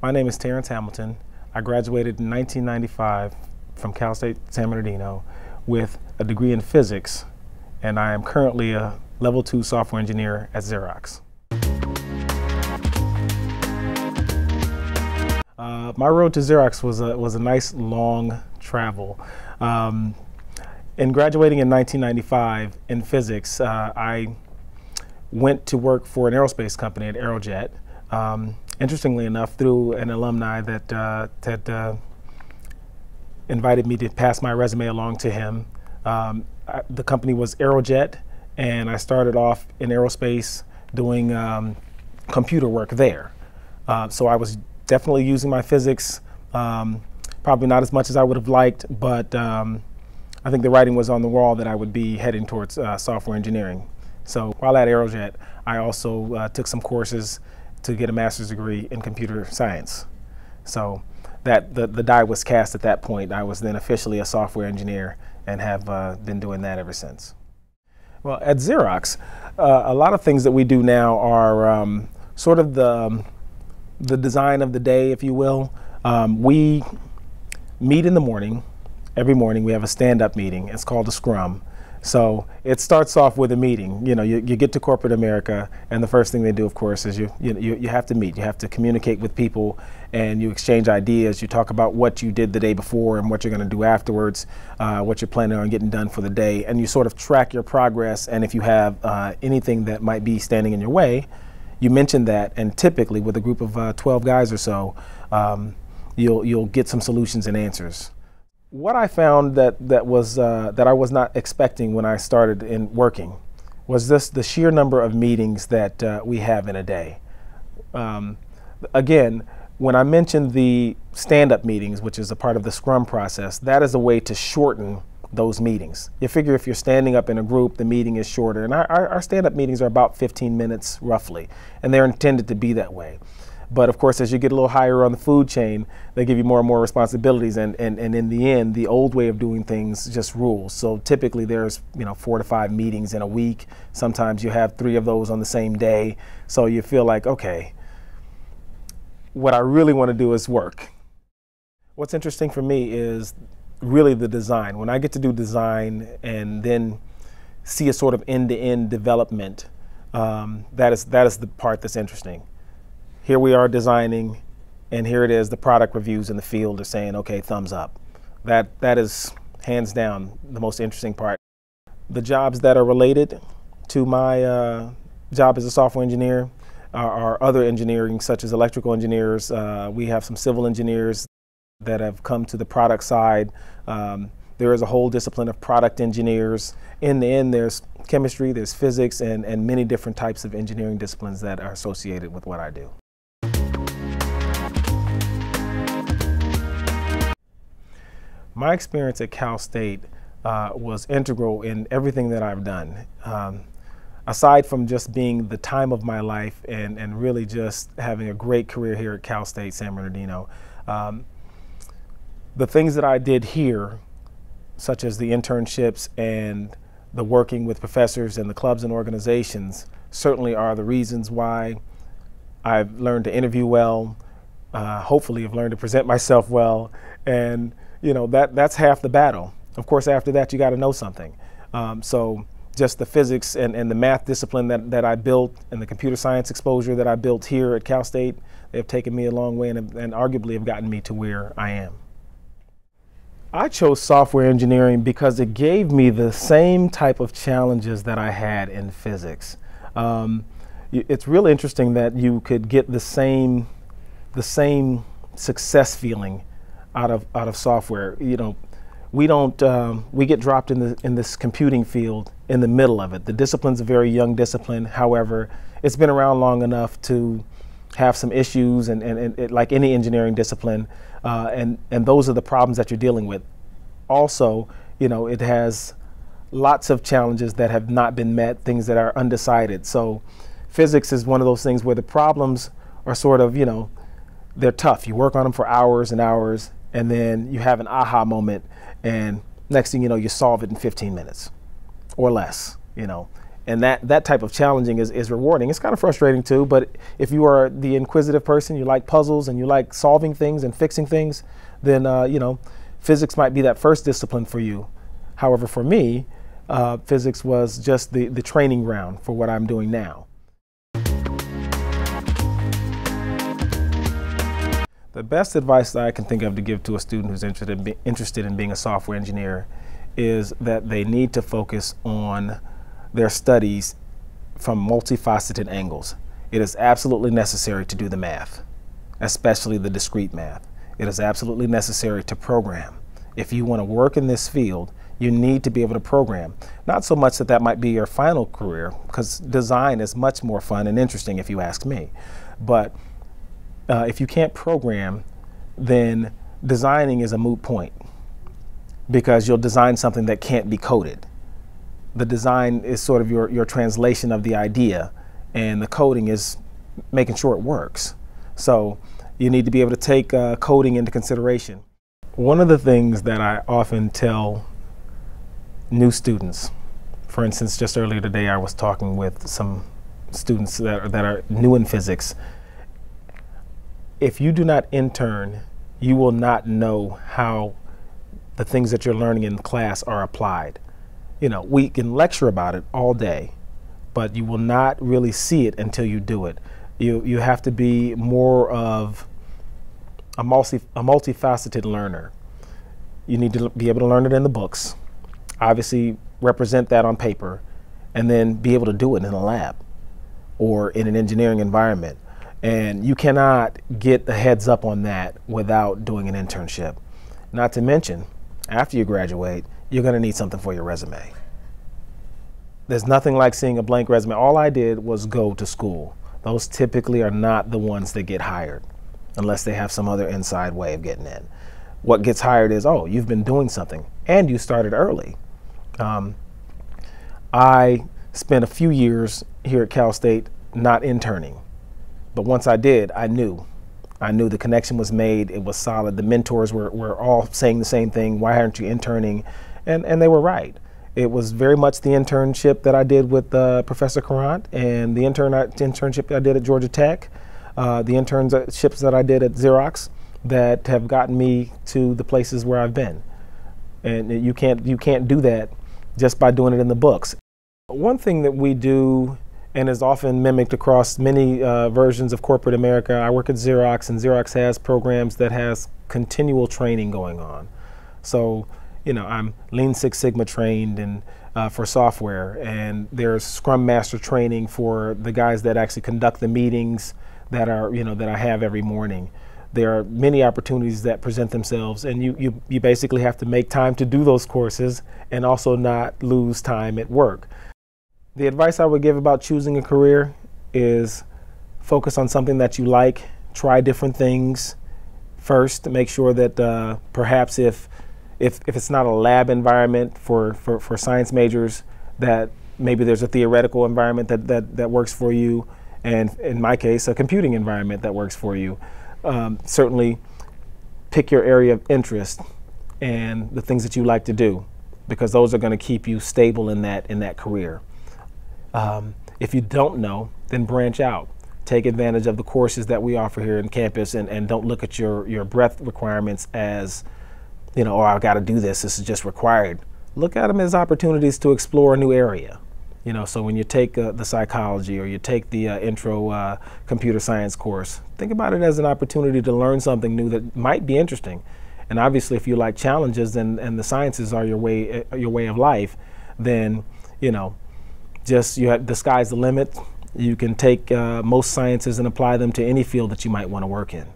My name is Terrence Hamilton. I graduated in 1995 from Cal State San Bernardino with a degree in physics, and I am currently a level 2 software engineer at Xerox. My road to Xerox was a nice long travel. In graduating in 1995 in physics, I went to work for an aerospace company at Aerojet. Interestingly enough, through an alumni that invited me to pass my resume along to him. The company was Aerojet, and I started off in aerospace doing computer work there. So I was definitely using my physics, probably not as much as I would have liked, but I think the writing was on the wall that I would be heading towards software engineering. So while at Aerojet, I also took some courses to get a master's degree in computer science. So that the die was cast at that point. I was then officially a software engineer and have been doing that ever since. Well, at Xerox, a lot of things that we do now are sort of the design of the day, if you will. We meet in the morning. Every morning we have a stand-up meeting. It's called a scrum. So it starts off with a meeting. You know, you get to corporate America, and the first thing they do, of course, is you have to meet. You have to communicate with people, and you exchange ideas. You talk about what you did the day before and what you're going to do afterwards, what you're planning on getting done for the day, and you sort of track your progress. And if you have anything that might be standing in your way, you mention that, and typically with a group of 12 guys or so, you'll get some solutions and answers. What I found that I was not expecting when I started in working was the sheer number of meetings that we have in a day. Again, when I mentioned the stand-up meetings, which is a part of the Scrum process, that is a way to shorten those meetings. You figure if you're standing up in a group, the meeting is shorter, and our stand-up meetings are about 15 minutes roughly, and they're intended to be that way. But of course, as you get a little higher on the food chain, they give you more and more responsibilities, and in the end, the old way of doing things just rules. So typically there's 4 to 5 meetings in a week. Sometimes you have 3 of those on the same day. So you feel like, okay, what I really want to do is work. What's interesting for me is really the design. When I get to do design and then see a sort of end-to-end development, that is the part that's interesting. Here we are designing, and here it is, the product reviews in the field are saying, okay, thumbs up. That is hands down the most interesting part. The jobs that are related to my job as a software engineer are other engineering, such as electrical engineers. We have some civil engineers that have come to the product side. There is a whole discipline of product engineers. In the end, there's chemistry, there's physics, and many different types of engineering disciplines that are associated with what I do. My experience at Cal State was integral in everything that I've done. Aside from just being the time of my life and really just having a great career here at Cal State San Bernardino, the things that I did here, such as the internships and the working with professors and the clubs and organizations, certainly are the reasons why I've learned to interview well, hopefully I've learned to present myself well, and that's half the battle. Of course, after that, you got to know something. So just the physics and the math discipline that I built and the computer science exposure that I built here at Cal State, they've taken me a long way and arguably have gotten me to where I am. I chose software engineering because it gave me the same type of challenges that I had in physics. It's really interesting that you could get the same success feeling out of software. We get dropped in this computing field in the middle of it. The discipline's a very young discipline. However, it's been around long enough to have some issues, and it, like any engineering discipline, and those are the problems that you're dealing with. Also, it has lots of challenges that have not been met, things that are undecided. So physics is one of those things where the problems are sort of, they're tough. You work on them for hours and hours, and then you have an aha moment, and next thing you know, you solve it in 15 minutes or less. And that type of challenging is rewarding. It's kind of frustrating too, but if you are the inquisitive person, you like puzzles and you like solving things and fixing things, then physics might be that first discipline for you. However, for me, physics was just the training ground for what I'm doing now. The best advice that I can think of to give to a student who's interested in being a software engineer is that they need to focus on their studies from multifaceted angles. It is absolutely necessary to do the math, especially the discrete math. It is absolutely necessary to program. If you want to work in this field, you need to be able to program. Not so much that that might be your final career, because design is much more fun and interesting if you ask me. But if you can't program, then designing is a moot point, because you'll design something that can't be coded. The design is sort of your translation of the idea, and the coding is making sure it works. So you need to be able to take coding into consideration. One of the things that I often tell new students, for instance, just earlier today I was talking with some students that are new in physics. If you do not intern, you will not know how the things that you're learning in class are applied. You know, we can lecture about it all day, but you will not really see it until you do it. You have to be more of a multifaceted learner. You need to be able to learn it in the books, obviously represent that on paper, and then be able to do it in a lab or in an engineering environment. And you cannot get the heads up on that without doing an internship. Not to mention, after you graduate, you're going to need something for your resume. There's nothing like seeing a blank resume. All I did was go to school. Those typically are not the ones that get hired, unless they have some other inside way of getting in. What gets hired is, oh, you've been doing something, and you started early. I spent a few years here at Cal State not interning. But once I did, I knew the connection was made. It was solid. The mentors were all saying the same thing. Why aren't you interning? And they were right. It was very much the internship that I did with Professor Courant, and the internship I did at Georgia Tech, the internships that I did at Xerox that have gotten me to the places where I've been. And you can't do that just by doing it in the books. One thing that we do, and is often mimicked across many versions of corporate America. I work at Xerox, and Xerox has programs that has continual training going on. So, I'm Lean Six Sigma trained and for software, and there's Scrum Master training for the guys that actually conduct the meetings that are, that I have every morning. There are many opportunities that present themselves, and you basically have to make time to do those courses and also not lose time at work. The advice I would give about choosing a career is focus on something that you like, try different things first to make sure that perhaps if it's not a lab environment for science majors, that maybe there's a theoretical environment that works for you, and in my case, a computing environment that works for you. Certainly pick your area of interest and the things that you like to do, because those are going to keep you stable in that career. If you don't know, then branch out. Take advantage of the courses that we offer here in campus, and don't look at your breadth requirements as, oh, I've got to do this. This is just required. Look at them as opportunities to explore a new area. So when you take the psychology, or you take the intro computer science course, think about it as an opportunity to learn something new that might be interesting. And obviously, if you like challenges and the sciences are your way of life, then the sky's the limit. You can take most sciences and apply them to any field that you might want to work in.